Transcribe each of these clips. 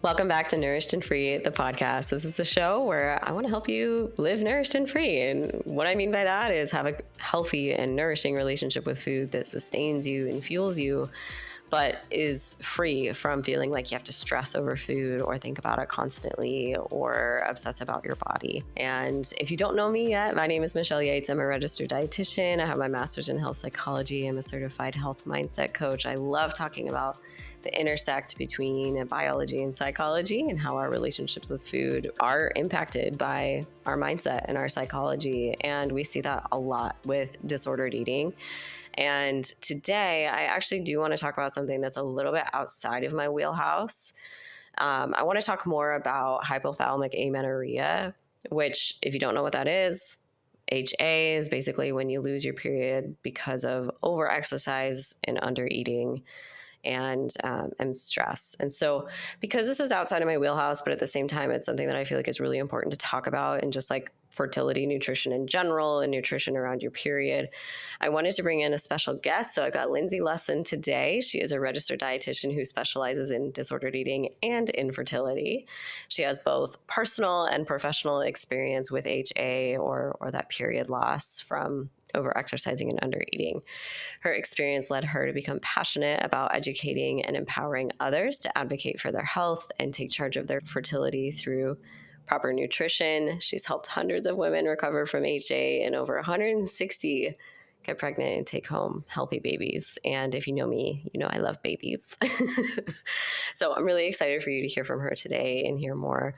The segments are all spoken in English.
Welcome back to Nourished and Free, the podcast. This is the show where I want to help you live nourished and free. And what I mean by that is have a healthy and nourishing relationship with food that sustains you and fuels you, but is free from feeling like you have to stress over food or think about it constantly or obsess about your body. And if you don't know me yet, my name is Michelle Yates. I'm a registered dietitian. I have my master's in health psychology. I'm a certified health mindset coach. I love talking about the intersect between biology and psychology and how our relationships with food are impacted by our mindset and our psychology. And we see that a lot with disordered eating. And today, I actually do want to talk about something that's a little bit outside of my wheelhouse. I want to talk more about hypothalamic amenorrhea, which, if you don't know what that is, HA is basically when you lose your period because of overexercise and undereating and stress. And so because this is outside of my wheelhouse, but at the same time, it's something that I feel like is really important to talk about, and just like fertility, nutrition in general, and nutrition around your period, I wanted to bring in a special guest. So I've got Lindsey Lusson today. She is a registered dietitian who specializes in disordered eating and infertility. She has both personal and professional experience with HA or that period loss from overexercising and undereating. Her experience led her to become passionate about educating and empowering others to advocate for their health and take charge of their fertility through proper nutrition. She's helped hundreds of women recover from HA and over 160 get pregnant and take home healthy babies. And if you know me, you know I love babies. So I'm really excited for you to hear from her today and hear more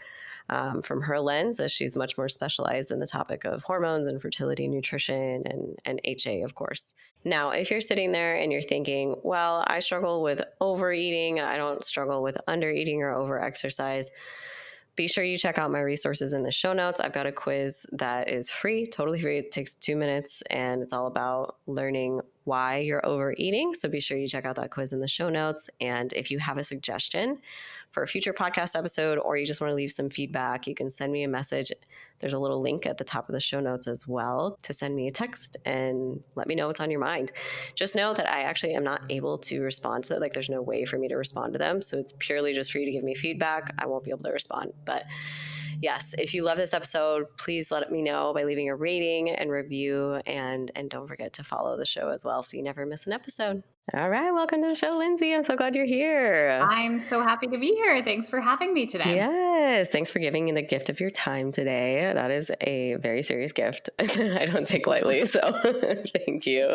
from her lens, as she's much more specialized in the topic of hormones and fertility, nutrition, and HA, of course. Now, if you're sitting there and you're thinking, well, I struggle with overeating, I don't struggle with undereating or overexercise, be sure you check out my resources in the show notes. I've got a quiz that is free, totally free. It takes 2 minutes, and it's all about learning why you're overeating. So be sure you check out that quiz in the show notes. And if you have a suggestion for a future podcast episode, or you just want to leave some feedback, you can send me a message. There's a little link at the top of the show notes as well to send me a text and let me know what's on your mind. Just know that I actually am not able to respond to that. Like, there's no way for me to respond to them. So it's purely just for you to give me feedback. I won't be able to respond. But yes, if you love this episode, please let me know by leaving a rating and review, and don't forget to follow the show as well so you never miss an episode. All right, welcome to the show, Lindsey. I'm so glad you're here. I'm so happy to be here. Thanks for having me today. Yes, thanks for giving me the gift of your time today. That is a very serious gift I don't take lightly, so thank you.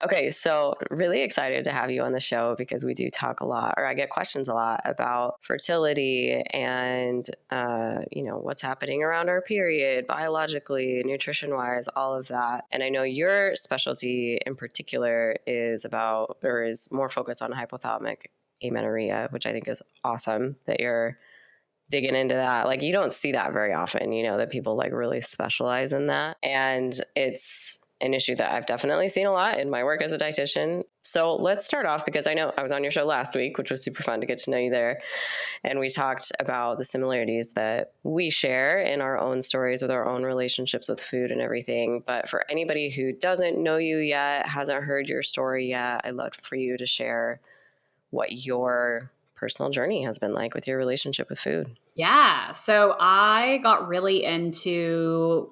Okay, so really excited to have you on the show because we do talk a lot, or I get questions a lot about fertility and, what's happening around our period, biologically, nutrition-wise, all of that. And I know your specialty in particular is more focused on hypothalamic amenorrhea, which I think is awesome that you're digging into that. Like, you don't see that very often, that people like really specialize in that. And it's an issue that I've definitely seen a lot in my work as a dietitian. So let's start off, because I know I was on your show last week, which was super fun to get to know you there. And we talked about the similarities that we share in our own stories with our own relationships with food and everything. But for anybody who doesn't know you yet, hasn't heard your story yet, I'd love for you to share what your personal journey has been like with your relationship with food. Yeah. So I got really into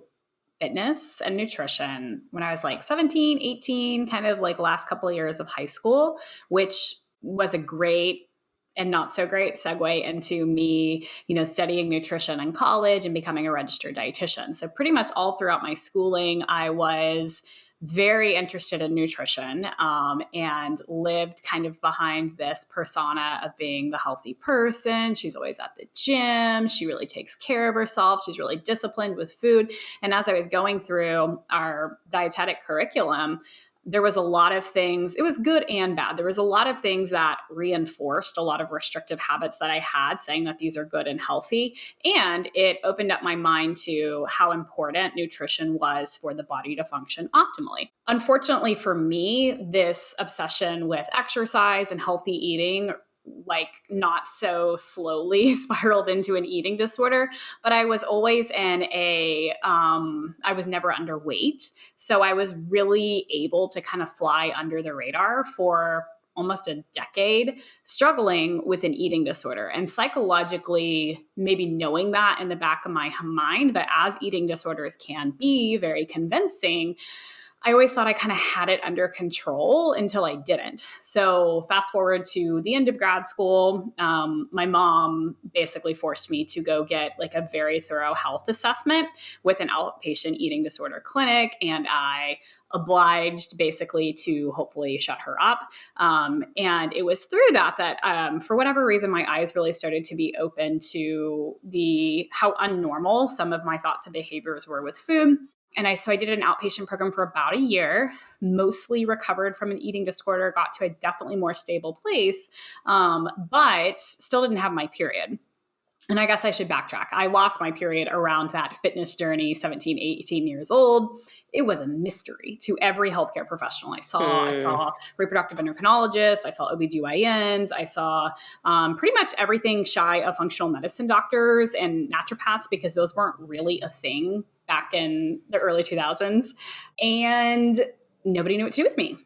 fitness and nutrition when I was like 17, 18, kind of like last couple of years of high school, which was a great and not so great segue into me, studying nutrition in college and becoming a registered dietitian. So pretty much all throughout my schooling, I was very interested in nutrition and lived kind of behind this persona of being the healthy person. She's always at the gym. She really takes care of herself. She's really disciplined with food. And as I was going through our dietetic curriculum, there was a lot of things, it was good and bad. There was a lot of things that reinforced a lot of restrictive habits that I had, saying that these are good and healthy. And it opened up my mind to how important nutrition was for the body to function optimally. Unfortunately for me, this obsession with exercise and healthy eating not so slowly spiraled into an eating disorder, but I was always I was never underweight. So I was really able to kind of fly under the radar for almost a decade struggling with an eating disorder, and psychologically maybe knowing that in the back of my mind, but as eating disorders can be very convincing, I always thought I kind of had it under control until I didn't. So fast forward to the end of grad school, my mom basically forced me to go get like a very thorough health assessment with an outpatient eating disorder clinic. And I obliged basically to hopefully shut her up. And it was through that for whatever reason, my eyes really started to be open to how unnormal some of my thoughts and behaviors were with food. And so I did an outpatient program for about a year, mostly recovered from an eating disorder, got to a definitely more stable place, but still didn't have my period. And I guess I should backtrack. I lost my period around that fitness journey, 17, 18 years old. It was a mystery to every healthcare professional I saw. I saw reproductive endocrinologists. I saw OBGYNs. I saw pretty much everything shy of functional medicine doctors and naturopaths, because those weren't really a thing back in the early 2000s. And nobody knew what to do with me.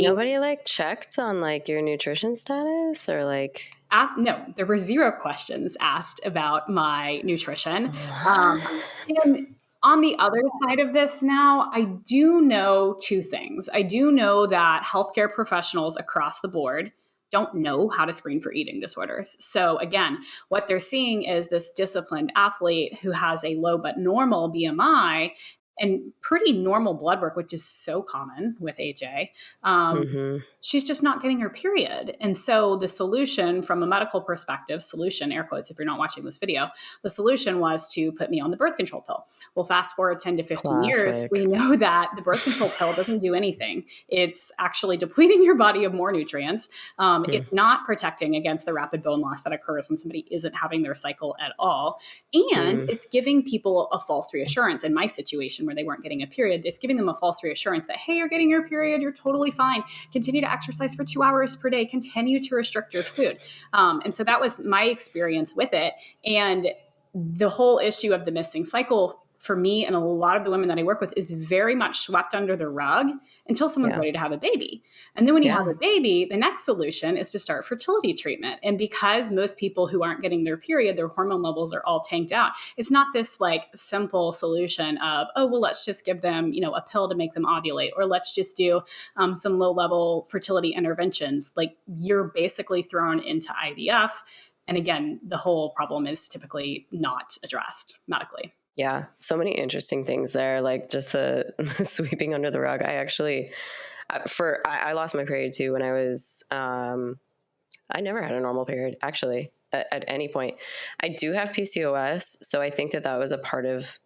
Nobody like checked on like your nutrition status or like... No, there were zero questions asked about my nutrition. And on the other side of this now, I do know two things. I do know that healthcare professionals across the board don't know how to screen for eating disorders. So again, what they're seeing is this disciplined athlete who has a low but normal BMI and pretty normal blood work, which is so common with HA. She's just not getting her period. And so the solution from a medical perspective, solution, air quotes, if you're not watching this video, the solution was to put me on the birth control pill. Well, fast forward 10 to 15 years, we know that the birth control pill doesn't do anything. It's actually depleting your body of more nutrients. It's not protecting against the rapid bone loss that occurs when somebody isn't having their cycle at all. And it's giving people a false reassurance. In my situation, where they weren't getting a period, it's giving them a false reassurance that, hey, you're getting your period, you're totally fine. Continue to exercise for 2 hours per day, continue to restrict your food. And so that was my experience with it. And the whole issue of the missing cycle for me and a lot of the women that I work with is very much swept under the rug until someone's ready to have a baby. And then when you have a baby, the next solution is to start fertility treatment. And because most people who aren't getting their period, their hormone levels are all tanked out, it's not this like simple solution of, oh, well, let's just give them, a pill to make them ovulate, or let's just do some low level fertility interventions. Like, you're basically thrown into IVF. And again, the whole problem is typically not addressed medically. Yeah, so many interesting things there, like just the sweeping under the rug. I actually, I lost my period too when I was, I never had a normal period actually at any point. I do have PCOS, so I think that was a part of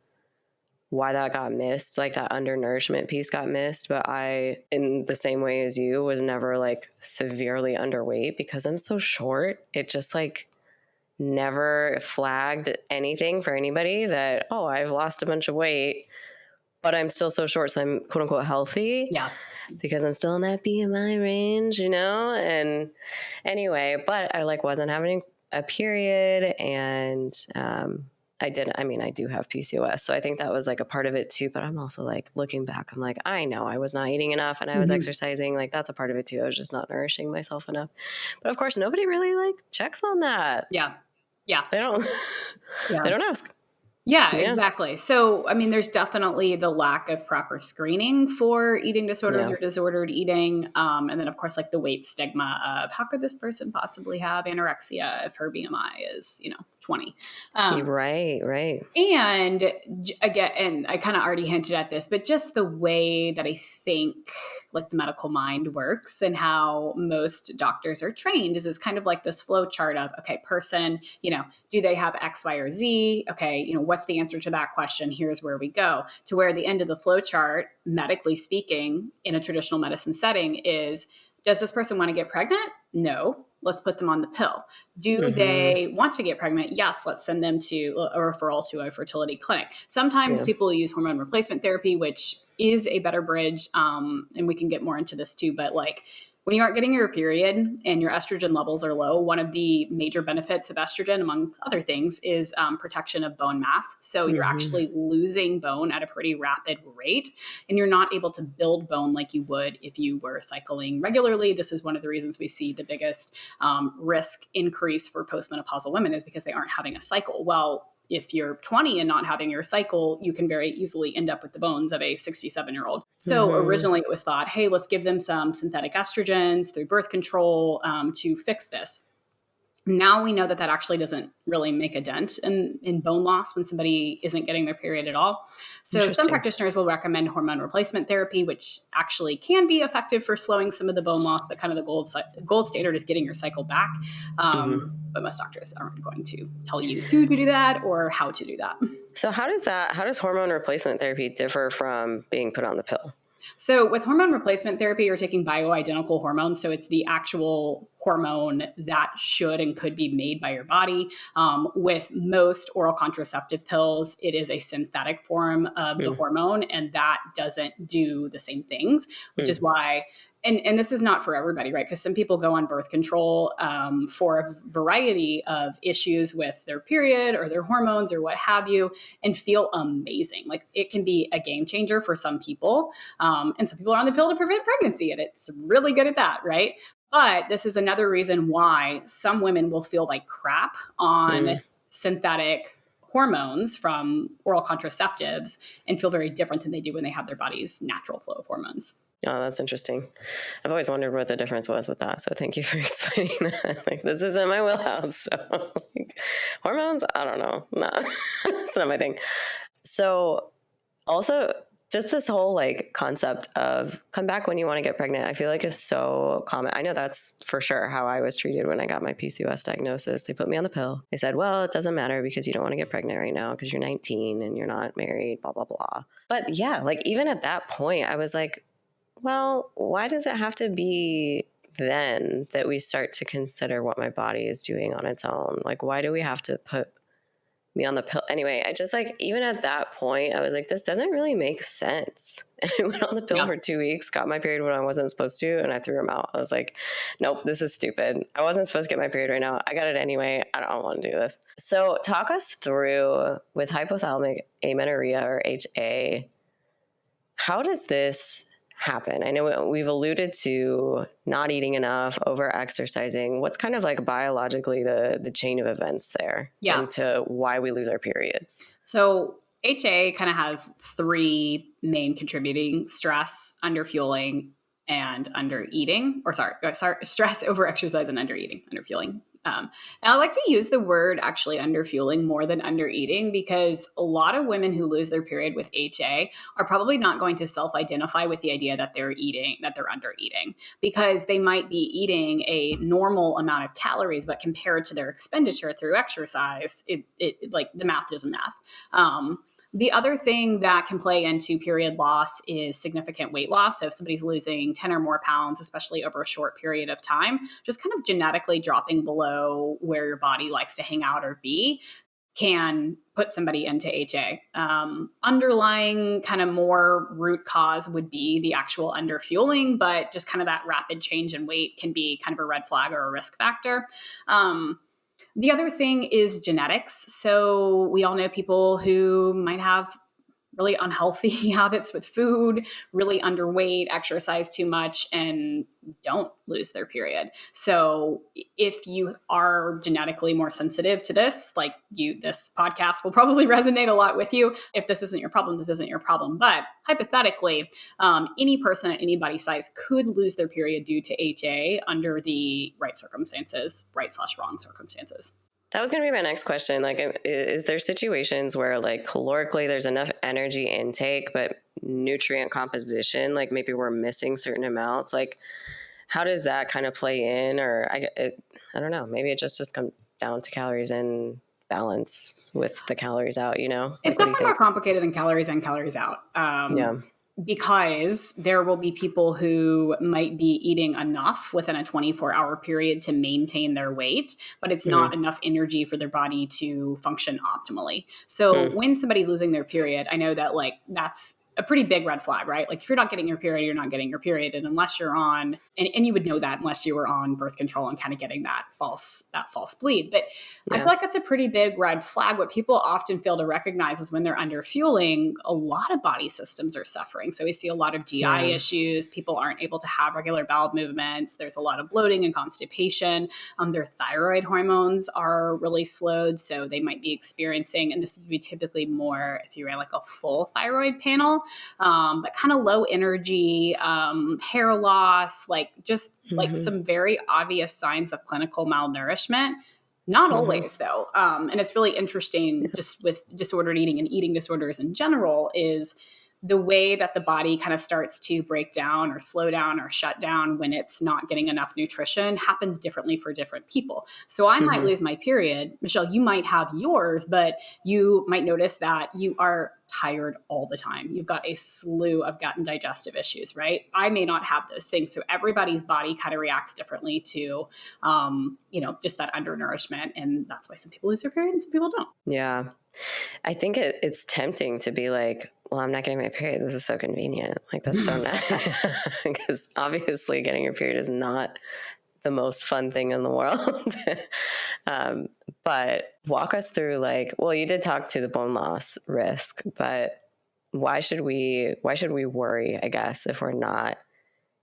why that got missed, like that undernourishment piece got missed. But I, in the same way as you, was never like severely underweight because I'm so short. It just like never flagged anything for anybody that, oh, I've lost a bunch of weight, but I'm still so short. So I'm quote unquote healthy. Yeah. Because I'm still in that BMI range, and anyway, but I like wasn't having a period, and, I do have PCOS. So I think that was like a part of it too, but I'm also like looking back, I'm like, I know I was not eating enough and I was exercising. Like that's a part of it too. I was just not nourishing myself enough, but of course nobody really like checks on that. Yeah. Yeah. They don't, they don't ask. Yeah, exactly. So, there's definitely the lack of proper screening for eating disorders or disordered eating. And then, of course, like the weight stigma of how could this person possibly have anorexia if her BMI is, 20. Right. And again, and I kind of already hinted at this, but just the way that I think like the medical mind works and how most doctors are trained is kind of like this flow chart of, okay, person, do they have X, Y, or Z? Okay, what's the answer to that question? Here's where we go. To where the end of the flow chart, medically speaking, in a traditional medicine setting is, does this person want to get pregnant? No. Let's put them on the pill. Do they want to get pregnant? Yes. Let's send them to a referral to a fertility clinic. Sometimes people use hormone replacement therapy, which is a better bridge. And we can get more into this too. But like when you aren't getting your period and your estrogen levels are low, one of the major benefits of estrogen, among other things, is protection of bone mass. So you're actually losing bone at a pretty rapid rate, and you're not able to build bone like you would if you were cycling regularly. This is one of the reasons we see the biggest risk increase for postmenopausal women is because they aren't having a cycle. Well, if you're 20 and not having your cycle, you can very easily end up with the bones of a 67-year-old. So originally it was thought, hey, let's give them some synthetic estrogens through birth control to fix this. Now we know that that actually doesn't really make a dent in bone loss when somebody isn't getting their period at all. So some practitioners will recommend hormone replacement therapy, which actually can be effective for slowing some of the bone loss, but kind of the gold standard is getting your cycle back. But most doctors aren't going to tell you to do that or how to do that. So how does hormone replacement therapy differ from being put on the pill? So with hormone replacement therapy, you're taking bioidentical hormones. So it's the actual hormone that should and could be made by your body. With most oral contraceptive pills, it is a synthetic form of the hormone, and that doesn't do the same things, which is why... And this is not for everybody, right? Because some people go on birth control for a variety of issues with their period or their hormones or what have you, and feel amazing. Like it can be a game changer for some people. And some people are on the pill to prevent pregnancy, and it's really good at that, right? But this is another reason why some women will feel like crap on synthetic hormones from oral contraceptives and feel very different than they do when they have their body's natural flow of hormones. Oh, that's interesting. I've always wondered what the difference was with that. So thank you for explaining that. Like, this isn't my wheelhouse. So hormones, I don't know. No, it's not my thing. So also just this whole like concept of come back when you want to get pregnant, I feel like is so common. I know that's for sure how I was treated when I got my PCOS diagnosis. They put me on the pill. They said, well, it doesn't matter because you don't want to get pregnant right now because you're 19 and you're not married, blah, blah, blah. But yeah, like even at that point, I was like, well, why does it have to be then that we start to consider what my body is doing on its own? Like, why do we have to put me on the pill? Anyway, I just like, even at that point, I was like, this doesn't really make sense. And I went on the pill for 2 weeks, got my period when I wasn't supposed to, and I threw them out. I was like, nope, this is stupid. I wasn't supposed to get my period right now. I got it anyway. I don't want to do this. So talk us through with hypothalamic amenorrhea or HA. How does this happen? I know we've alluded to not eating enough, over exercising. What's kind of like biologically the chain of events there into why we lose our periods? So HA kind of has three main contributing: stress, underfueling, and undereating. Stress, over exercise, and underfueling. And I like to use the word actually underfueling more than undereating, because a lot of women who lose their period with HA are probably not going to self-identify with the idea that they're undereating, because they might be eating a normal amount of calories, but compared to their expenditure through exercise, it like the math doesn't math. The other thing that can play into period loss is significant weight loss. So if somebody's losing 10 or more pounds, especially over a short period of time, just kind of genetically dropping below where your body likes to hang out or be, can put somebody into HA. Underlying kind of more root cause would be the actual underfueling, but just kind of that rapid change in weight can be kind of a red flag or a risk factor. The other thing is genetics. So we all know people who might have really unhealthy habits with food, really underweight, exercise too much, and don't lose their period. So if you are genetically more sensitive to this, like this podcast will probably resonate a lot with you. If this isn't your problem, this isn't your problem. But hypothetically, any person at any body size could lose their period due to HA under the right circumstances, right/wrong circumstances. That was going to be my next question. Like, is there situations where like calorically there's enough energy intake, but nutrient composition, like maybe we're missing certain amounts? Like, how does that kind of play in? Or I don't know, maybe it just comes down to calories in balance with the calories out, you know? It's definitely more complicated than calories in, calories out. Because there will be people who might be eating enough within a 24-hour period to maintain their weight, but it's not enough energy for their body to function optimally. So when somebody's losing their period, I know that like that's a pretty big red flag, right? Like if you're not getting your period, you're not getting your period. And unless you're on, and you would know that unless you were on birth control and kind of getting that false bleed. But I feel like that's a pretty big red flag. What people often fail to recognize is when they're under fueling, a lot of body systems are suffering. So we see a lot of GI issues. People aren't able to have regular bowel movements. There's a lot of bloating and constipation. Their thyroid hormones are really slowed. So they might be experiencing, and this would be typically more if you ran like a full thyroid panel, but kind of low energy, hair loss, like just like some very obvious signs of clinical malnourishment. Not always though. And it's really interesting just with disordered eating and eating disorders in general is the way that the body kind of starts to break down or slow down or shut down when it's not getting enough nutrition happens differently for different people. So I might lose my period. Michelle, you might have yours, but you might notice that you are tired all the time. You've got a slew of gut and digestive issues, right? I may not have those things. So everybody's body kind of reacts differently to, just that undernourishment. And that's why some people lose their period and some people don't. Yeah. I think it's tempting to be like, well, I'm not getting my period. This is so convenient. Like, that's so nice. Because obviously getting your period is not the most fun thing in the world. But walk us through like, well, you did talk to the bone loss risk, but why should we worry, I guess, if we're not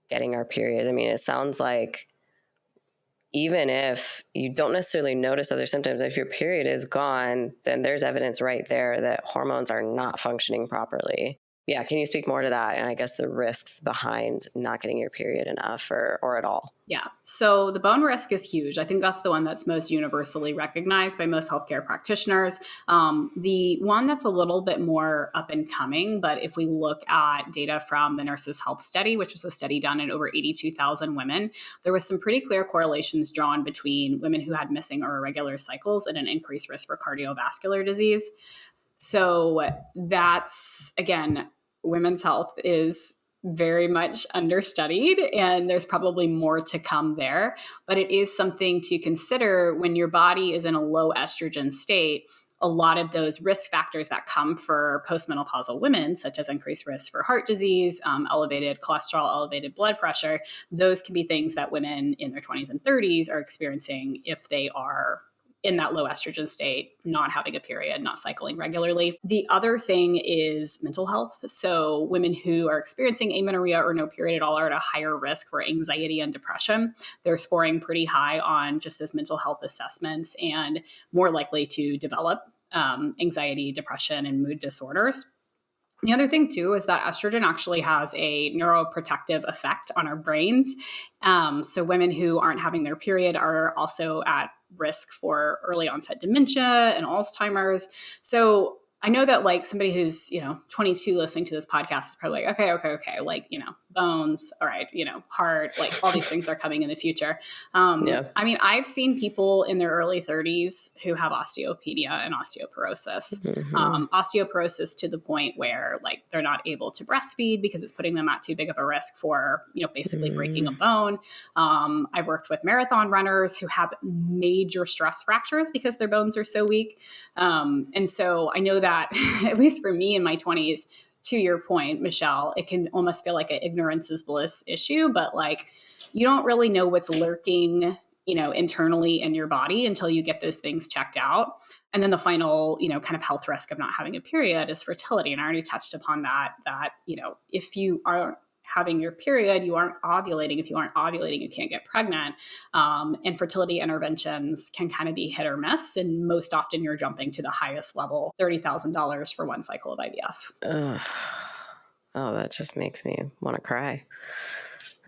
getting our period? I mean, it sounds like even if you don't necessarily notice other symptoms, if your period is gone, then there's evidence right there that hormones are not functioning properly. Yeah. Can you speak more to that? And I guess the risks behind not getting your period enough or at all? Yeah. So the bone risk is huge. I think that's the one that's most universally recognized by most healthcare practitioners. The one that's a little bit more up and coming, but if we look at data from the Nurses' Health Study, which was a study done in over 82,000 women, there was some pretty clear correlations drawn between women who had missing or irregular cycles and an increased risk for cardiovascular disease. So that's, again, women's health is very much understudied, and there's probably more to come there. But it is something to consider when your body is in a low estrogen state. A lot of those risk factors that come for postmenopausal women, such as increased risk for heart disease, elevated cholesterol, elevated blood pressure, those can be things that women in their 20s and 30s are experiencing if they are in that low estrogen state, not having a period, not cycling regularly. The other thing is mental health. So women who are experiencing amenorrhea or no period at all are at a higher risk for anxiety and depression. They're scoring pretty high on just those mental health assessments and more likely to develop anxiety, depression, and mood disorders. The other thing too is that estrogen actually has a neuroprotective effect on our brains. So women who aren't having their period are also at risk for early onset dementia and Alzheimer's. So I know that like somebody who's, 22 listening to this podcast is probably like, okay. Like, bones. All right. Heart, like all these things are coming in the future. I mean, I've seen people in their early 30s who have osteopenia and osteoporosis, osteoporosis to the point where like they're not able to breastfeed because it's putting them at too big of a risk for, basically breaking a bone. I've worked with marathon runners who have major stress fractures because their bones are so weak. And so I know that at least for me in my 20s, to your point, Michelle, it can almost feel like an ignorance is bliss issue, but like you don't really know what's lurking, internally in your body until you get those things checked out. And then the final, kind of health risk of not having a period is fertility. And I already touched upon that, if you aren't having your period, you aren't ovulating. If you aren't ovulating, you can't get pregnant. And fertility interventions can kind of be hit or miss. And most often you're jumping to the highest level, $30,000 for one cycle of IVF. Oh, that just makes me want to cry.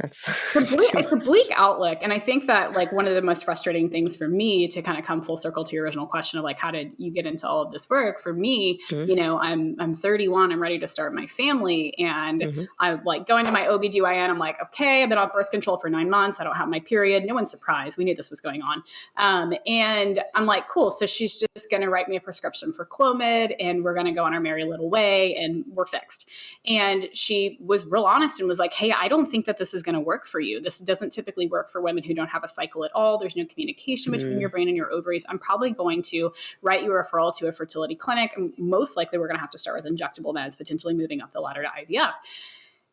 It's a bleak outlook. And I think that like one of the most frustrating things for me to kind of come full circle to your original question of like, how did you get into all of this work? For me, I'm 31, I'm ready to start my family. And I'm like going to my OBGYN. I'm like, okay, I've been on birth control for 9 months. I don't have my period. No one's surprised. We knew this was going on. And I'm like, cool. So she's just going to write me a prescription for Clomid and we're going to go on our merry little way and we're fixed. And she was real honest and was like, hey, I don't think that this is going going to work for you. This doesn't typically work for women who don't have a cycle at all. There's no communication between your brain and your ovaries. I'm probably going to write you a referral to a fertility clinic. And most likely we're going to have to start with injectable meds, potentially moving up the ladder to IVF.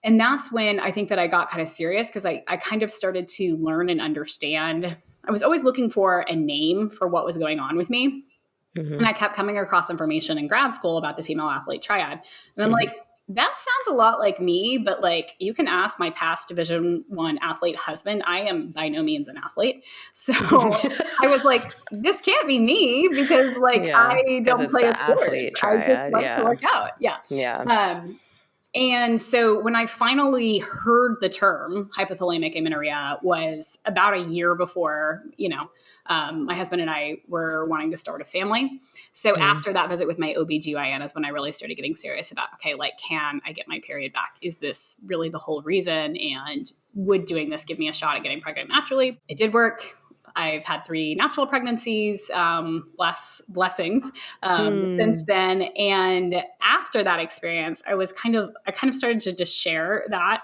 And that's when I think that I got kind of serious, because I kind of started to learn and understand. I was always looking for a name for what was going on with me. And I kept coming across information in grad school about the female athlete triad. And I'm like, that sounds a lot like me, but like, you can ask my past Division I athlete husband. I am by no means an athlete. So I was like, this can't be me, because like, I don't play a sport. I just like to work out. Yeah. And so when I finally heard the term hypothalamic amenorrhea was about a year before, my husband and I were wanting to start a family. So after that visit with my OBGYN is when I really started getting serious about, okay, like, can I get my period back? Is this really the whole reason? And would doing this give me a shot at getting pregnant naturally? It did work. I've had 3 natural pregnancies, blessings, since then. And after that experience, I kind of started to just share that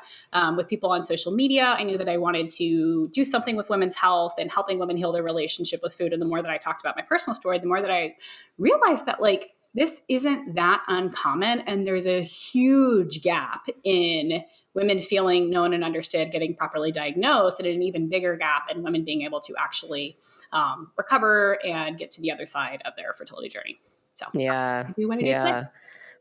with people on social media. I knew that I wanted to do something with women's health and helping women heal their relationship with food. And the more that I talked about my personal story, the more that I realized that like, this isn't that uncommon. And there's a huge gap in women feeling known and understood, getting properly diagnosed, and an even bigger gap in women being able to actually recover and get to the other side of their fertility journey. So we want to do today.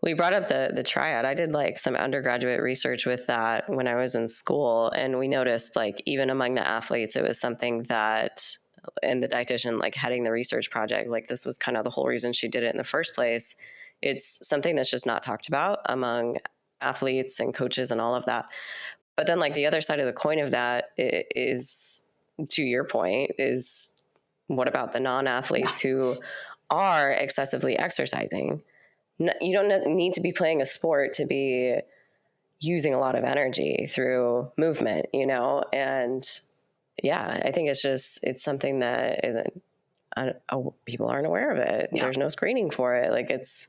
We brought up the triad. I did like some undergraduate research with that when I was in school, and we noticed like even among the athletes, it was something that, and the dietitian like heading the research project, like this was kind of the whole reason she did it in the first place. It's something that's just not talked about among athletes and coaches and all of that. But then like the other side of the coin of that is, to your point, is what about the non-athletes who are excessively exercising? You don't need to be playing a sport to be using a lot of energy through movement, and I think it's something that isn't, people aren't aware of it. There's no screening for it. Like it's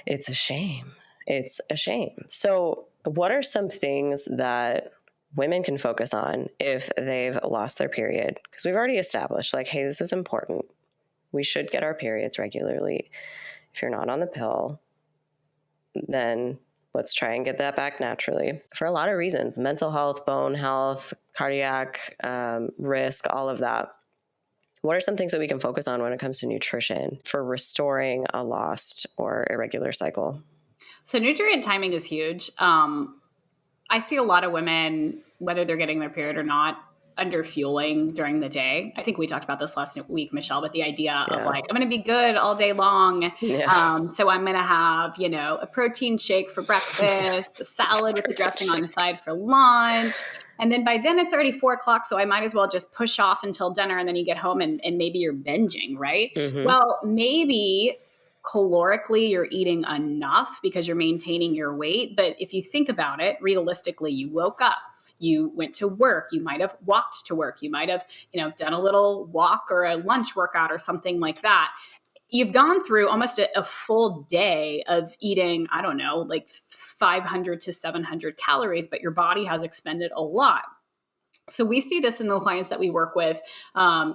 a shame. It's a shame. So what are some things that women can focus on if they've lost their period? Because we've already established like, hey, this is important. We should get our periods regularly. If you're not on the pill, then let's try and get that back naturally for a lot of reasons: mental health, bone health, cardiac risk, all of that. What are some things that we can focus on when it comes to nutrition for restoring a lost or irregular cycle? So nutrient timing is huge. I see a lot of women, whether they're getting their period or not, under fueling during the day. I think we talked about this last week, Michelle, but the idea of like, I'm going to be good all day long. So I'm going to have, a protein shake for breakfast, a salad with the dressing on the side for lunch. And then by then it's already 4:00. So I might as well just push off until dinner. And then you get home and maybe you're binging, right? Well, maybe calorically you're eating enough because you're maintaining your weight. But if you think about it, realistically, you woke up, you went to work, you might have walked to work, you might have, done a little walk or a lunch workout or something like that. You've gone through almost a full day of eating, I don't know, like 500 to 700 calories, but your body has expended a lot. So we see this in the clients that we work with,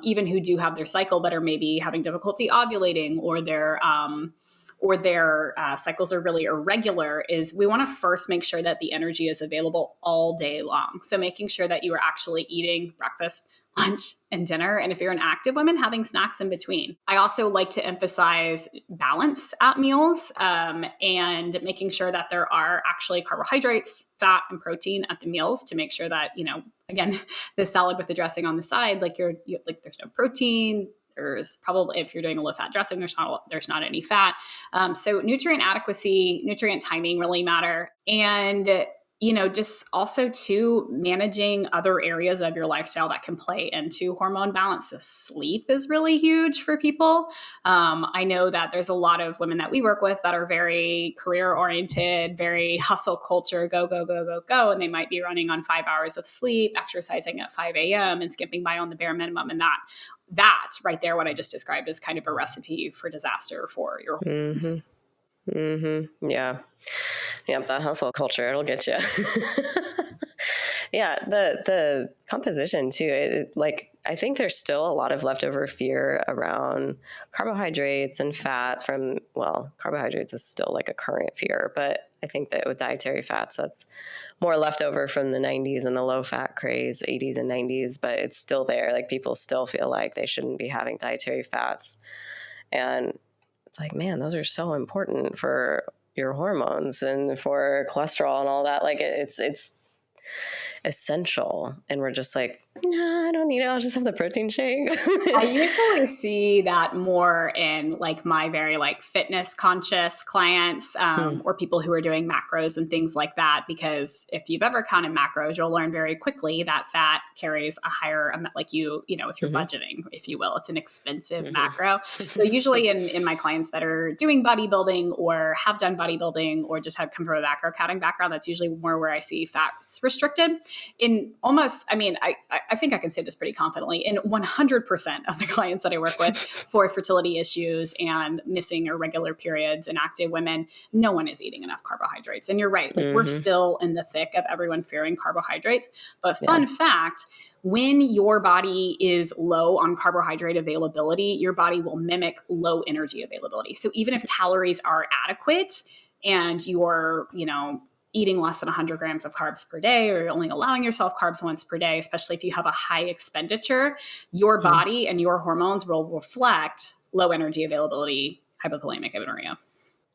even who do have their cycle, but are maybe having difficulty ovulating, or their cycles are really irregular, is we want to first make sure that the energy is available all day long. So making sure that you are actually eating breakfast, lunch, and dinner. And if you're an active woman, having snacks in between. I also like to emphasize balance at meals, and making sure that there are actually carbohydrates, fat, and protein at the meals, to make sure that, again, the salad with the dressing on the side, like there's no protein. There's probably, if you're doing a low fat dressing, there's not any fat. So nutrient adequacy, nutrient timing really matter. And, just also too, managing other areas of your lifestyle that can play into hormone balance. So sleep is really huge for people. I know that there's a lot of women that we work with that are very career oriented, very hustle culture, go, go, go, go, go. And they might be running on 5 hours of sleep, exercising at 5 a.m. and skipping by on the bare minimum. And that right there, what I just described, is kind of a recipe for disaster for your hormones. Yeah. That hustle culture, it'll get you. Yeah, the composition too. I think there's still a lot of leftover fear around carbohydrates and fats from, well, carbohydrates is still like a current fear, but I think that with dietary fats, that's more leftover from the 90s and the low fat craze, 80s and 90s, but it's still there. Like people still feel like they shouldn't be having dietary fats. And it's like, man, those are so important for your hormones and for cholesterol and all that. Like it's essential. And we're just like, no, I don't need it. I'll just have the protein shake. I usually see that more in like my very like fitness conscious clients or people who are doing macros and things like that. Because if you've ever counted macros, you'll learn very quickly that fat carries a higher amount, like if you're budgeting, if you will, it's an expensive macro. So usually in my clients that are doing bodybuilding or have done bodybuilding or just have come from a macro counting background, that's usually more where I see fats restricted. In almost, I think I can say this pretty confidently, in 100% of the clients that I work with for fertility issues and missing irregular periods in active women, no one is eating enough carbohydrates. And you're right, like we're still in the thick of everyone fearing carbohydrates. But fun fact, when your body is low on carbohydrate availability, your body will mimic low energy availability. So even if calories are adequate and you're, eating less than 100 grams of carbs per day, or you're only allowing yourself carbs once per day, especially if you have a high expenditure, your body and your hormones will reflect low energy availability, hypothalamic amenorrhea.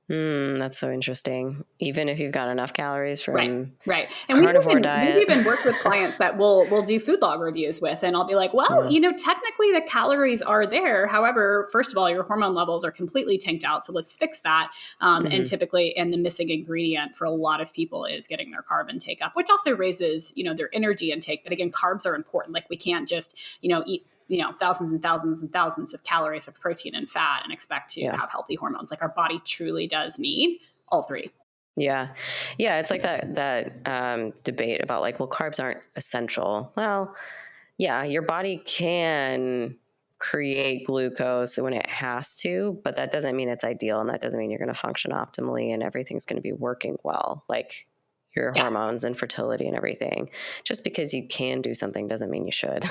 That's so interesting. Even if you've got enough calories from right. And carnivore diet. We've even worked with clients that we'll do food log reviews with, and I'll be like, well, technically the calories are there. However, first of all, your hormone levels are completely tanked out. So let's fix that. And typically, and the missing ingredient for a lot of people is getting their carb intake up, which also raises, their energy intake. But again, carbs are important. Like we can't just, eat thousands and thousands and thousands of calories of protein and fat and expect to have healthy hormones. Like our body truly does need all three. Yeah. Yeah. It's like that debate about like, well, carbs aren't essential. Well, yeah, your body can create glucose when it has to, but that doesn't mean it's ideal. And that doesn't mean you're going to function optimally and everything's going to be working well. Like your hormones and fertility and everything. Just because you can do something doesn't mean you should.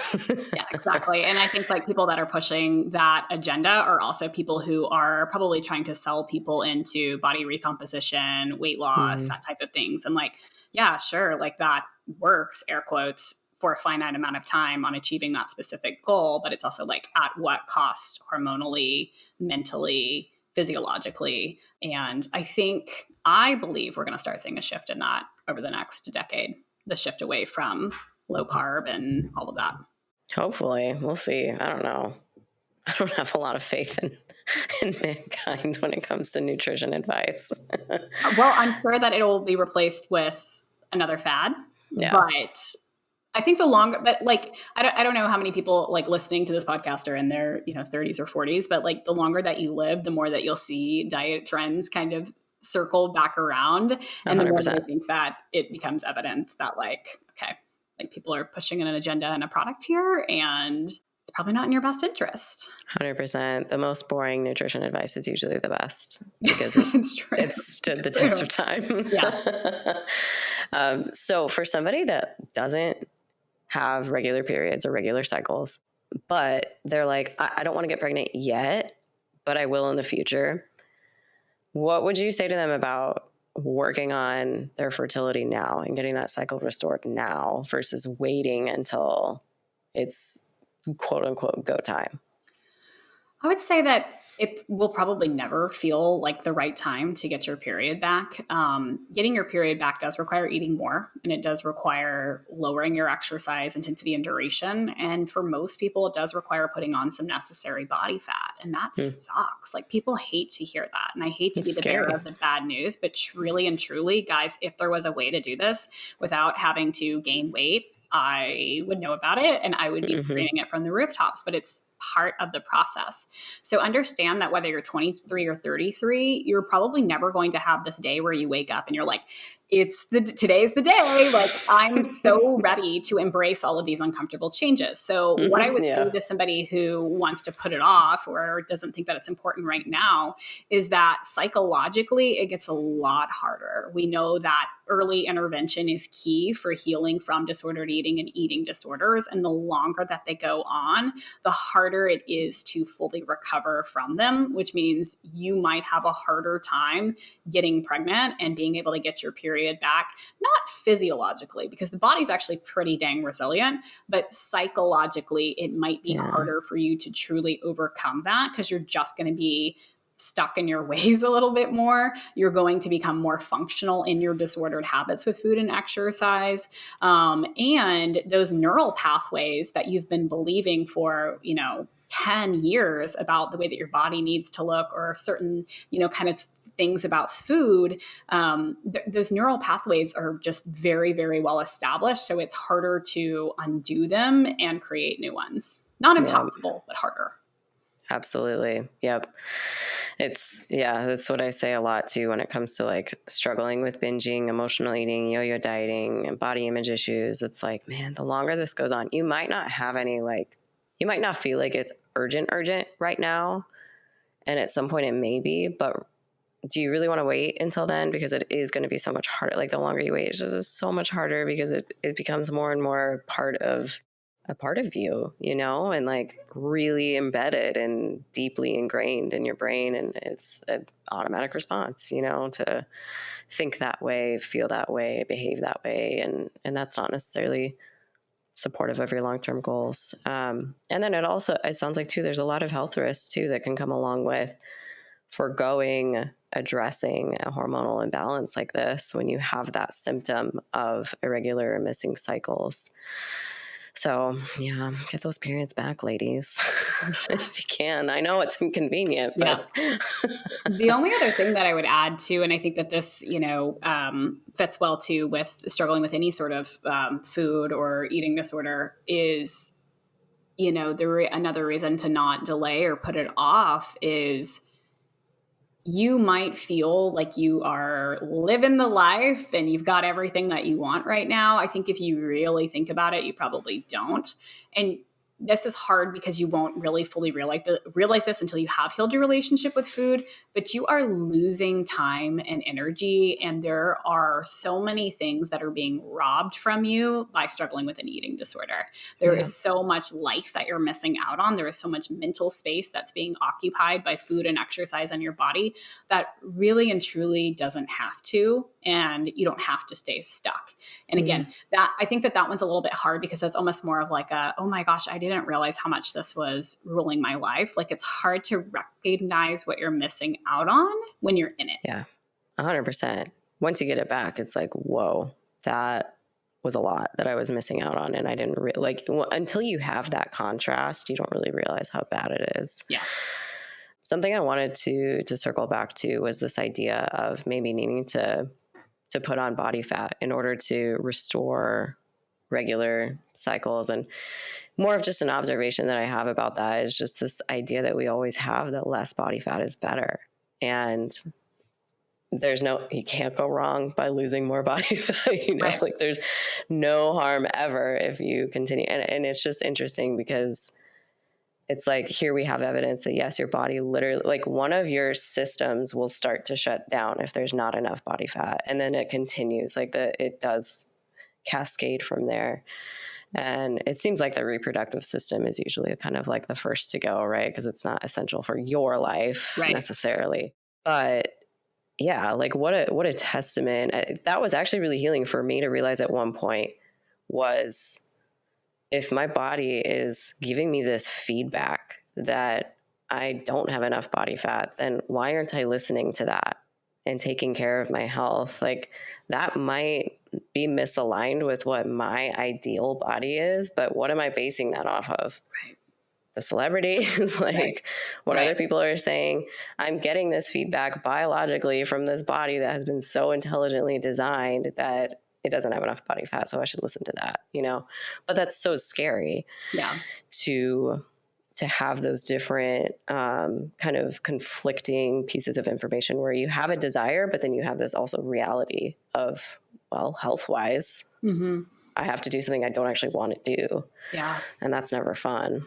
Yeah, exactly. And I think like people that are pushing that agenda are also people who are probably trying to sell people into body recomposition, weight loss, that type of things. And like, yeah, sure. Like that works, air quotes, for a finite amount of time on achieving that specific goal. But it's also like at what cost hormonally, mentally, physiologically. And I believe we're going to start seeing a shift in that over the next decade, the shift away from low carb and all of that. Hopefully. We'll see. I don't know. I don't have a lot of faith in mankind when it comes to nutrition advice. Well, I'm sure that it will be replaced with another fad, but I think but like, I don't know how many people like listening to this podcast are in their, 30s or 40s, but like the longer that you live, the more that you'll see diet trends kind of circle back around. And 100%. The more that I think that it becomes evident that like, okay, like people are pushing an agenda and a product here, and it's probably not in your best interest. 100%. The most boring nutrition advice is usually the best because it's stood the test of time. Yeah. So for somebody that doesn't have regular periods or regular cycles, but they're like, I don't want to get pregnant yet, but I will in the future. What would you say to them about working on their fertility now and getting that cycle restored now versus waiting until it's quote unquote go time? I would say that it will probably never feel like the right time to get your period back. Getting your period back does require eating more, and it does require lowering your exercise intensity and duration. And for most people, it does require putting on some necessary body fat. And that sucks. Like people hate to hear that. And I hate to be the bearer of the bad news, but really and truly, guys, if there was a way to do this without having to gain weight, I would know about it and I would be screaming it from the rooftops, but it's part of the process. So understand that whether you're 23 or 33, you're probably never going to have this day where you wake up and you're like, today's the day. Like, I'm so ready to embrace all of these uncomfortable changes. So what I would say to somebody who wants to put it off or doesn't think that it's important right now is that psychologically it gets a lot harder. We know that early intervention is key for healing from disordered eating and eating disorders. And the longer that they go on, the harder it is to fully recover from them, which means you might have a harder time getting pregnant and being able to get your period back, not physiologically, because the body's actually pretty dang resilient, but psychologically, it might be harder for you to truly overcome that because you're just going to be stuck in your ways a little bit more. You're going to become more functional in your disordered habits with food and exercise. And those neural pathways that you've been believing for, 10 years about the way that your body needs to look or certain, kind of things about food, those neural pathways are just very, very well established. So it's harder to undo them and create new ones. Not impossible, but harder. Absolutely. Yep. That's what I say a lot too when it comes to like struggling with binging, emotional eating, yo-yo dieting, and body image issues. It's like, man, the longer this goes on, you might not have any, you might not feel like it's urgent right now. And at some point it may be, but do you really want to wait until then? Because it is going to be so much harder. Like the longer you wait, it's just so much harder because it becomes more and more a part of you, and like really embedded and deeply ingrained in your brain. And it's an automatic response, to think that way, feel that way, behave that way. And that's not necessarily supportive of your long-term goals. And then it sounds like too, there's a lot of health risks too that can come along with foregoing addressing a hormonal imbalance like this when you have that symptom of irregular or missing cycles. So get those periods back, ladies, if you can. I know it's inconvenient, but The only other thing that I would add to, and I think that this, fits well too with struggling with any sort of food or eating disorder is, another reason to not delay or put it off is you might feel like you are living the life and you've got everything that you want right now. I think if you really think about it, you probably don't. And this is hard because you won't really fully realize this until you have healed your relationship with food, but you are losing time and energy. And there are so many things that are being robbed from you by struggling with an eating disorder. There is so much life that you're missing out on. There is so much mental space that's being occupied by food and exercise in your body that really and truly doesn't have to. And you don't have to stay stuck. And again, I think that one's a little bit hard because that's almost more of like oh my gosh, I didn't realize how much this was ruling my life. Like it's hard to recognize what you're missing out on when you're in it. Yeah, 100%. Once you get it back, it's like, whoa, that was a lot that I was missing out on. And I didn't until you have that contrast, you don't really realize how bad it is. Yeah. Something I wanted to circle back to was this idea of maybe needing to put on body fat in order to restore regular cycles. And more of just an observation that I have about that is just this idea that we always have that less body fat is better. And you can't go wrong by losing more body fat, Right. Like there's no harm ever if you continue. And it's just interesting because it's like, here we have evidence that yes, your body literally, like one of your systems will start to shut down if there's not enough body fat. And then it continues, it does cascade from there. And it seems like the reproductive system is usually kind of like the first to go, right? Because it's not essential for your life necessarily. But yeah, like what a testament. That was actually really healing for me to realize at one point was, if my body is giving me this feedback that I don't have enough body fat, then why aren't I listening to that and taking care of my health? Like that might be misaligned with what my ideal body is, but what am I basing that off of? Right. The celebrities, what other people are saying. I'm getting this feedback biologically from this body that has been so intelligently designed that it doesn't have enough body fat, so I should listen to that, But that's so scary to to have those different kind of conflicting pieces of information where you have a desire, but then you have this also reality of, well, health-wise, I have to do something I don't actually want to do. Yeah. And that's never fun.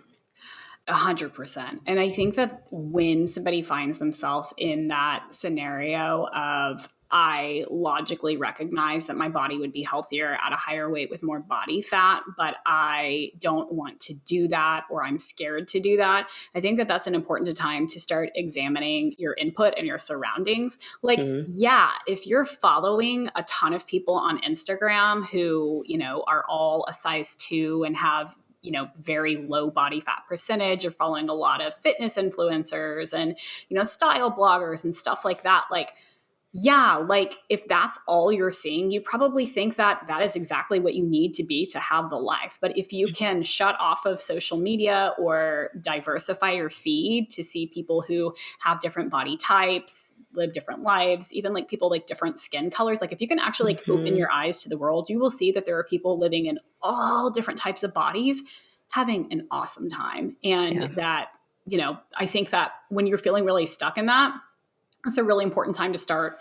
100%. And I think that when somebody finds themselves in that scenario of, I logically recognize that my body would be healthier at a higher weight with more body fat, but I don't want to do that, or I'm scared to do that. I think that that's an important time to start examining your input and your surroundings. Like, yeah, if you're following a ton of people on Instagram who, you know, are all a size 2 and have, you know, very low body fat percentage, or following a lot of fitness influencers and, you know, style bloggers and stuff like that, like, yeah, like if that's all you're seeing, you probably think that that is exactly what you need to be to have the life. But if you can shut off of social media or diversify your feed to see people who have different body types, live different lives, even like people like different skin colors, like if you can actually like open your eyes to the world, you will see that there are people living in all different types of bodies having an awesome time. And that, you know, I think that when you're feeling really stuck in that, it's a really important time to start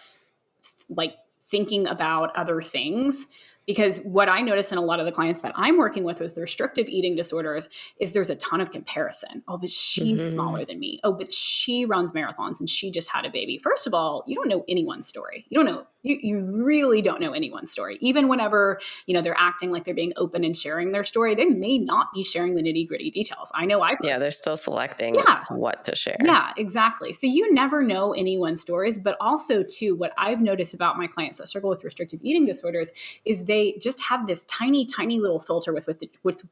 like thinking about other things. Because what I notice in a lot of the clients that I'm working with restrictive eating disorders is there's a ton of comparison. Oh, but she's smaller than me. Oh, but she runs marathons and she just had a baby. First of all, you don't know anyone's story. You don't know. You really don't know anyone's story. Even whenever, you know, they're acting like they're being open and sharing their story, they may not be sharing the nitty gritty details. I know they're still selecting what to share. Yeah, exactly. So you never know anyone's stories, but also too, what I've noticed about my clients that struggle with restrictive eating disorders is they just have this tiny, tiny little filter with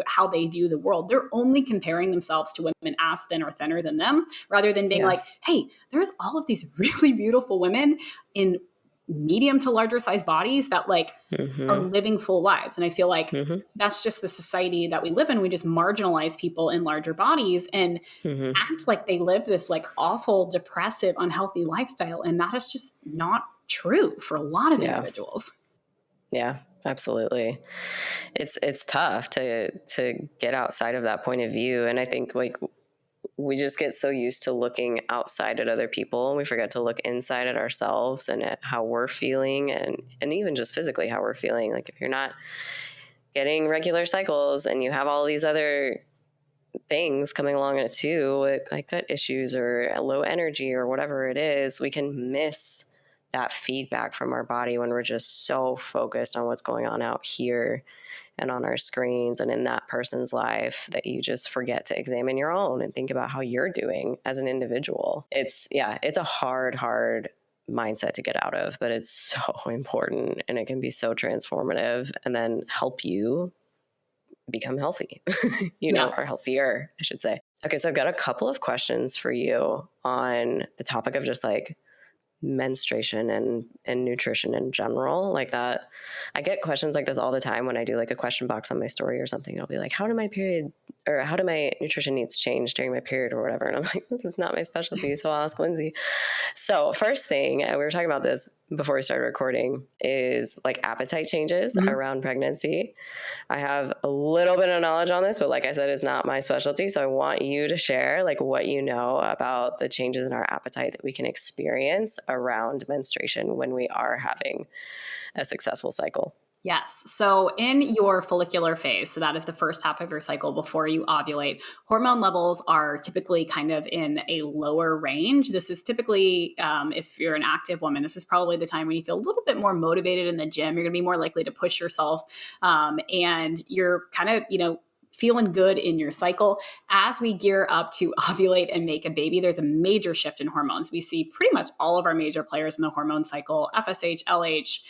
how they view the world. They're only comparing themselves to women as thin or thinner than them, rather than being like, hey, there's all of these really beautiful women in medium to larger size bodies that like are living full lives. And I feel like that's just the society that we live in. We just marginalize people in larger bodies and act like they live this like awful, depressive, unhealthy lifestyle. And that is just not true for a lot of individuals. Yeah, absolutely. It's tough to get outside of that point of view. And I think like we just get so used to looking outside at other people, and we forget to look inside at ourselves and at how we're feeling, and even just physically how we're feeling. Like if you're not getting regular cycles and you have all these other things coming along at too, with like gut issues or low energy or whatever it is, we can miss that feedback from our body when we're just so focused on what's going on out here and on our screens and in that person's life, that you just forget to examine your own and think about how you're doing as an individual. It's a hard mindset to get out of, but it's so important, and it can be so transformative and then help you become healthy, or healthier, I should say. Okay. So I've got a couple of questions for you on the topic of just like menstruation and nutrition in general, like that. I get questions like this all the time when I do like a question box on my story or something. It'll be like, how do my nutrition needs change during my period or whatever? And I'm like, this is not my specialty, so I'll ask Lindsey. So first thing, we were talking about this before we started recording, is like appetite changes around pregnancy. I have a little bit of knowledge on this, but like I said, it's not my specialty. So I want you to share like what you know about the changes in our appetite that we can experience around menstruation when we are having a successful cycle. Yes. So in your follicular phase, so that is the first half of your cycle before you ovulate, hormone levels are typically kind of in a lower range. This is typically, if you're an active woman, this is probably the time when you feel a little bit more motivated in the gym. You're going to be more likely to push yourself, and you're kind of, feeling good in your cycle. As we gear up to ovulate and make a baby, there's a major shift in hormones. We see pretty much all of our major players in the hormone cycle, FSH, LH,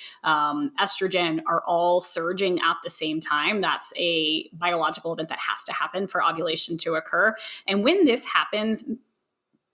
estrogen, are all surging at the same time. That's a biological event that has to happen for ovulation to occur. And when this happens,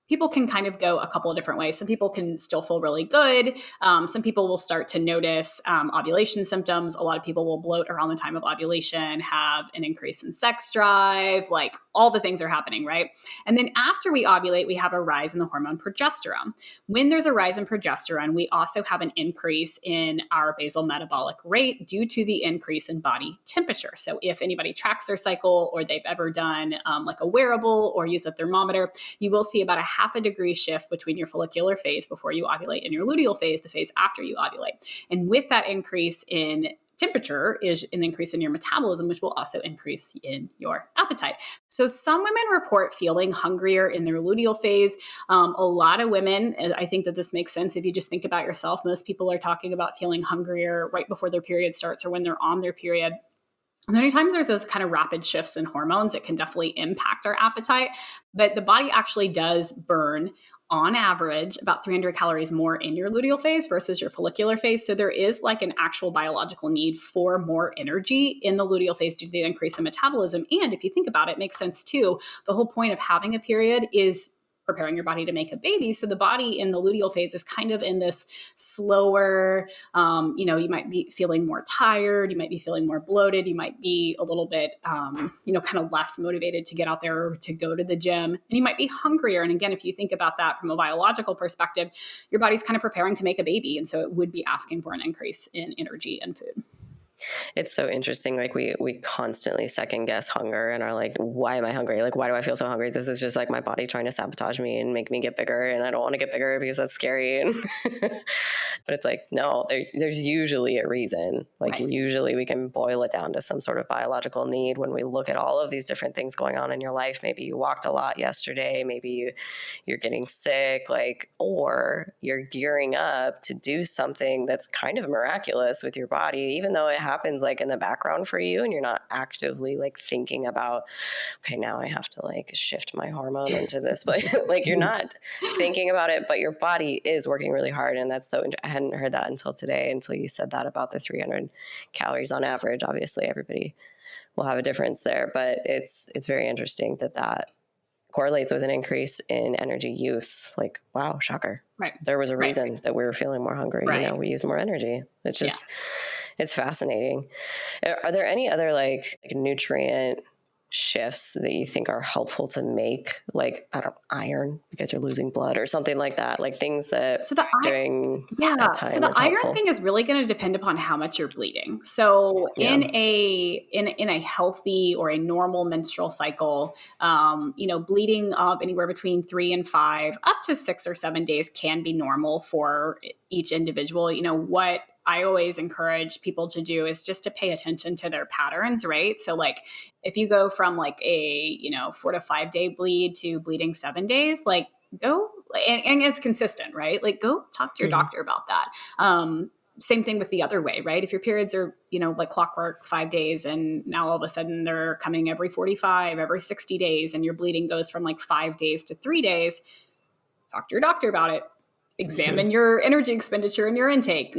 people can kind of go a couple of different ways. Some people can still feel really good. Some people will start to notice ovulation symptoms. A lot of people will bloat around the time of ovulation, have an increase in sex drive, like all the things are happening, right? And then after we ovulate, we have a rise in the hormone progesterone. When there's a rise in progesterone, we also have an increase in our basal metabolic rate due to the increase in body temperature. So if anybody tracks their cycle or they've ever done like a wearable or use a thermometer, you will see about a half a degree shift between your follicular phase before you ovulate and your luteal phase, the phase after you ovulate. And with that increase in temperature is an increase in your metabolism, which will also increase in your appetite. So some women report feeling hungrier in their luteal phase. A lot of women, I think that this makes sense if you just think about yourself. Most people are talking about feeling hungrier right before their period starts or when they're on their period. And anytime there's those kind of rapid shifts in hormones, it can definitely impact our appetite. But the body actually does burn, on average, about 300 calories more in your luteal phase versus your follicular phase. So there is like an actual biological need for more energy in the luteal phase due to the increase in metabolism. And if you think about it, it makes sense too. The whole point of having a period is preparing your body to make a baby. So the body in the luteal phase is kind of in this slower, you might be feeling more tired. You might be feeling more bloated. You might be a little bit, kind of less motivated to get out there or to go to the gym. And you might be hungrier. And again, if you think about that from a biological perspective, your body's kind of preparing to make a baby. And so it would be asking for an increase in energy and food. It's so interesting. Like we constantly second guess hunger and are like, why am I hungry? Like, why do I feel so hungry? This is just like my body trying to sabotage me and make me get bigger. And I don't want to get bigger because that's scary. And but it's like, no, there's usually a reason. Like right. Usually we can boil it down to some sort of biological need when we look at all of these different things going on in your life. Maybe you walked a lot yesterday. Maybe you're getting sick, or you're gearing up to do something that's kind of miraculous with your body, even though it happens like in the background for you and you're not actively like thinking about, okay, now I have to like shift my hormone into this, but like you're not thinking about it, but your body is working really hard. And that's I hadn't heard that until today, until you said that about the 300 calories on average. Obviously everybody will have a difference there, but it's very interesting that correlates with an increase in energy use. Like, wow, shocker. Right. There was a reason that we were feeling more hungry. Right. We use more energy. It's just, It's fascinating. Are there any other like nutrient shifts that you think are helpful to make, like iron because you're losing blood or something like that, like things that during that time so the iron helpful? Thing is really going to depend upon how much you're bleeding. So in a healthy or a normal menstrual cycle, bleeding of anywhere between 3 and 5 up to 6 or 7 days can be normal for each individual. What I always encourage people to do is just to pay attention to their patterns, right? So like if you go from like a, 4 to 5 day bleed to bleeding 7 days, like go, and it's consistent, right? Like go talk to your doctor about that. Same thing with the other way, right? If your periods are, like clockwork 5 days and now all of a sudden they're coming every 45, every 60 days, and your bleeding goes from like 5 days to 3 days, talk to your doctor about it. Examine your energy expenditure and your intake,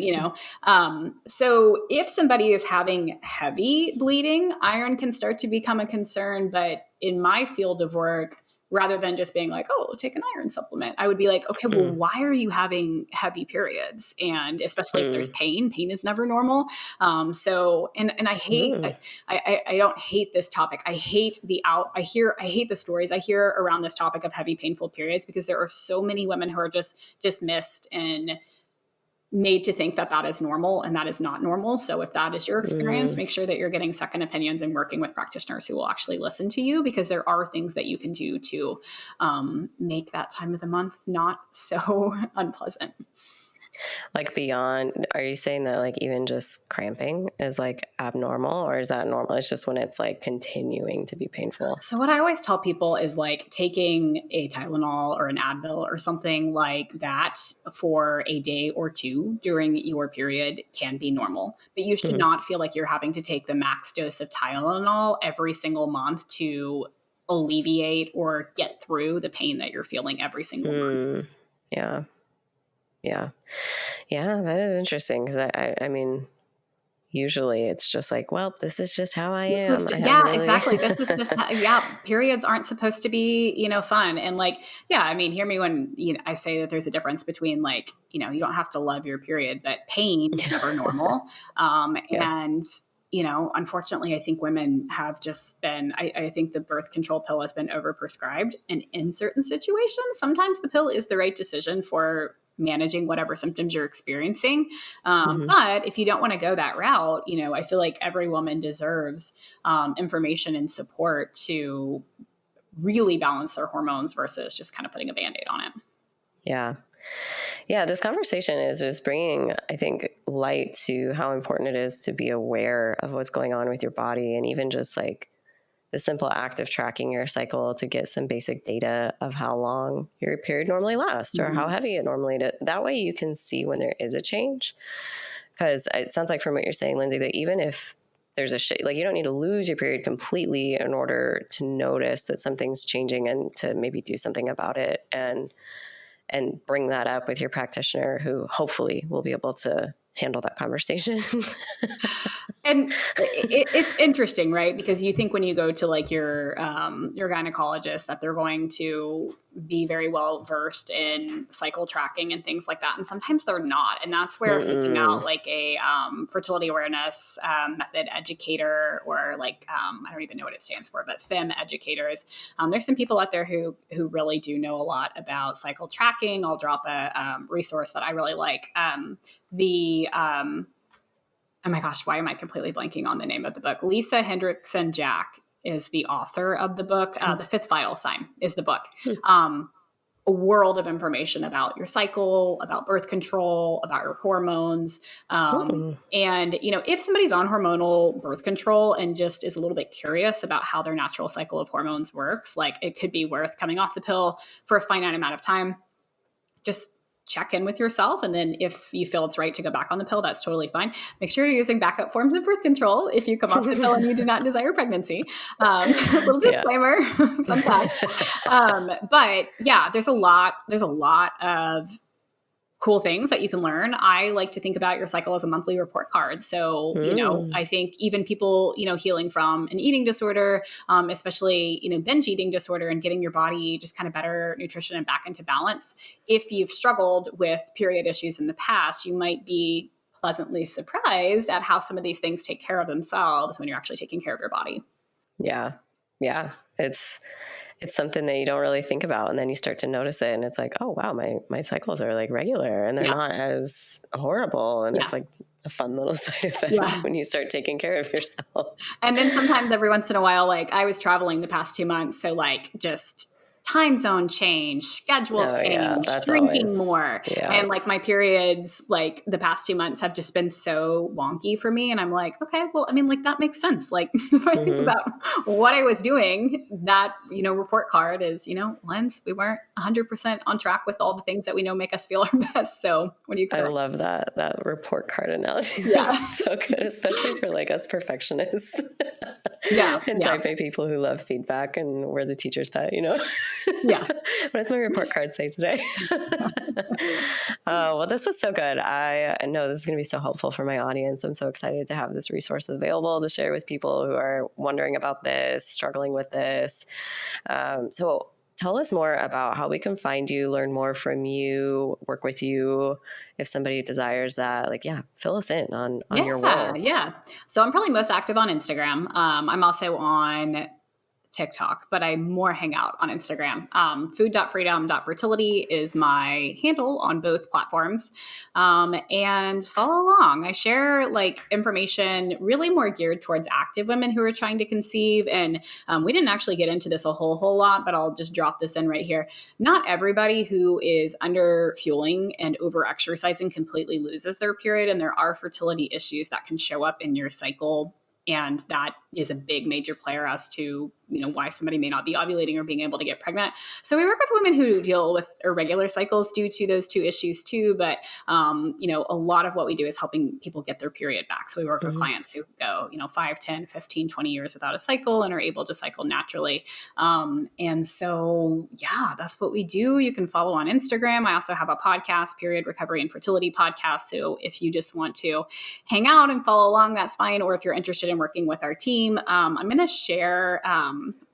So if somebody is having heavy bleeding, iron can start to become a concern. But in my field of work, rather than just being like, oh, take an iron supplement, I would be like, okay, well, why are you having heavy periods? And especially if there's pain is never normal. And I hate, I don't hate this topic. I hate I hate the stories I hear around this topic of heavy, painful periods, because there are so many women who are just dismissed and made to think that is normal, and that is not normal. So if that is your experience, make sure that you're getting second opinions and working with practitioners who will actually listen to you, because there are things that you can do to make that time of the month not so unpleasant. Like beyond, are you saying that like even just cramping is like abnormal, or is that normal? It's just when it's like continuing to be painful. So what I always tell people is like taking a Tylenol or an Advil or something like that for a day or two during your period can be normal, but you should not feel like you're having to take the max dose of Tylenol every single month to alleviate or get through the pain that you're feeling every single month. Yeah. Yeah, that is interesting, because I mean, usually it's just like, well, this is just how I This am. is, I have yeah, really, exactly. This is just, periods aren't supposed to be, fun. And like, yeah, I mean, hear me when I say that there's a difference between like, you don't have to love your period, but pain is never normal. yeah. And, unfortunately, I think women have just been, I think the birth control pill has been overprescribed. And in certain situations, sometimes the pill is the right decision for managing whatever symptoms you're experiencing. Hmm. But if you don't want to go that route, I feel like every woman deserves information and support to really balance their hormones versus just kind of putting a Band-Aid on it. Yeah. Yeah. This conversation is just bringing, I think, light to how important it is to be aware of what's going on with your body, and even just like the simple act of tracking your cycle to get some basic data of how long your period normally lasts or how heavy it normally is. That way you can see when there is a change. Because it sounds like from what you're saying, Lindsay, that even if there's like you don't need to lose your period completely in order to notice that something's changing and to maybe do something about it, and bring that up with your practitioner, who hopefully will be able to handle that conversation. And it's interesting, right? Because you think when you go to like your gynecologist that they're going to be very well versed in cycle tracking and things like that, and sometimes they're not. And that's where seeking out like a fertility awareness method educator, or like I don't even know what it stands for, but FEM educators. There's some people out there who really do know a lot about cycle tracking. I'll drop a resource that I really like. Oh my gosh, why am I completely blanking on the name of the book? Lisa Hendrickson Jack is the author of the book. The Fifth Vital Sign is the book. A world of information about your cycle, about birth control, about your hormones. And, if somebody's on hormonal birth control and just is a little bit curious about how their natural cycle of hormones works, like it could be worth coming off the pill for a finite amount of time. Just check in with yourself. And then if you feel it's right to go back on the pill, that's totally fine. Make sure you're using backup forms of birth control if you come off the pill and you do not desire pregnancy. Little disclaimer, fun fact. But yeah, there's a lot of cool things that you can learn. I like to think about your cycle as a monthly report card. So, I think even people, healing from an eating disorder, especially, binge eating disorder, and getting your body just kind of better nutrition and back into balance. If you've struggled with period issues in the past, you might be pleasantly surprised at how some of these things take care of themselves when you're actually taking care of your body. Yeah. Yeah. It's something that you don't really think about. And then you start to notice it, and it's like, oh wow, my cycles are like regular and they're not as horrible. And it's like a fun little side effect when you start taking care of yourself. And then sometimes every once in a while, like I was traveling the past 2 months. So like just time zone change, schedule change, drinking more. And like my periods, like the past 2 months have just been so wonky for me. And I'm like, okay, well, I mean, like that makes sense. Like if I think about what I was doing, that, report card is, Lens, we weren't 100% on track with all the things that we know make us feel our best. So what do you expect? I love that report card analogy. That's so good, especially for like us perfectionists. And type A people who love feedback, and we're the teacher's pet, What does my report card say today? Well, this was so good. I know this is going to be so helpful for my audience. I'm so excited to have this resource available to share with people who are wondering about this, struggling with this. So tell us more about how we can find you, learn more from you, work with you. If somebody desires that, fill us in on your world. Yeah. So I'm probably most active on Instagram. I'm also on TikTok, but I more hang out on Instagram. Food.freedom.fertility is my handle on both platforms. And follow along. I share like information really more geared towards active women who are trying to conceive. And we didn't actually get into this a whole lot, but I'll just drop this in right here. Not everybody who is under fueling and over exercising completely loses their period. And there are fertility issues that can show up in your cycle, and that, is a big major player as to, why somebody may not be ovulating or being able to get pregnant. So we work with women who deal with irregular cycles due to those two issues too. But, a lot of what we do is helping people get their period back. So we work with clients who go, 5, 10, 15, 20 years without a cycle and are able to cycle naturally. And so, that's what we do. You can follow on Instagram. I also have a podcast, Period Recovery and Fertility podcast. So if you just want to hang out and follow along, that's fine. Or if you're interested in working with our team, I'm going to share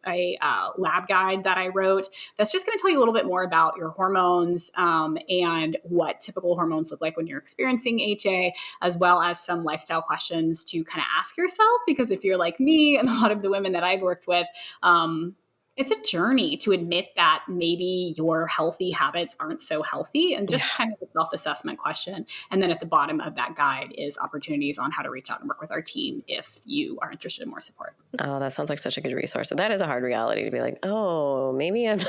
a lab guide that I wrote that's just going to tell you a little bit more about your hormones and what typical hormones look like when you're experiencing HA, as well as some lifestyle questions to kind of ask yourself. Because if you're like me and a lot of the women that I've worked with, it's a journey to admit that maybe your healthy habits aren't so healthy, and just kind of a self-assessment question. And then at the bottom of that guide is opportunities on how to reach out and work with our team if you are interested in more support. Oh, that sounds like such a good resource. And that is a hard reality to be like, oh, maybe I'm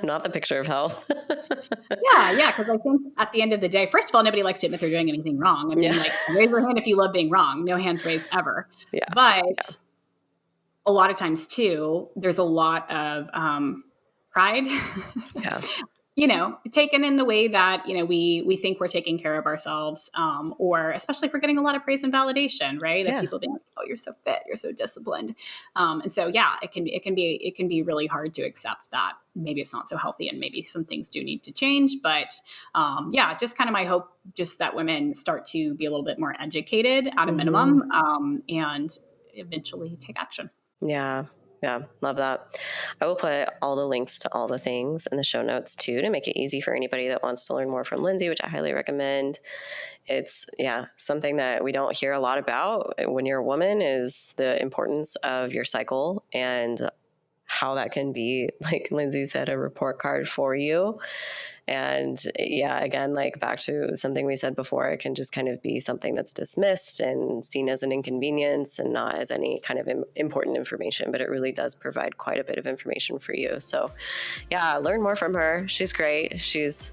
not the picture of health. Yeah. Because I think at the end of the day, first of all, nobody likes to admit they're doing anything wrong. I mean, raise your hand if you love being wrong. No hands raised ever. Yeah. But a lot of times too, there's a lot of pride, taken in the way that, we think we're taking care of ourselves, or especially if we're getting a lot of praise and validation, right? Of people being like, oh, you're so fit, you're so disciplined. And so, it can be really hard to accept that maybe it's not so healthy and maybe some things do need to change. But just kind of my hope, just that women start to be a little bit more educated at a minimum, and eventually take action. Yeah. Love that. I will put all the links to all the things in the show notes too, to make it easy for anybody that wants to learn more from Lindsey, which I highly recommend. It's something that we don't hear a lot about when you're a woman, is the importance of your cycle and how that can be, like Lindsey said, a report card for you. And again, like back to something we said before, it can just kind of be something that's dismissed and seen as an inconvenience and not as any kind of important information, but it really does provide quite a bit of information for you. So learn more from her. She's great. She's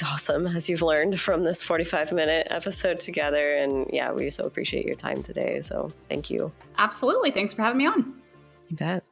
awesome, as you've learned from this 45-minute episode together. And we so appreciate your time today. So thank you. Absolutely. Thanks for having me on. You bet.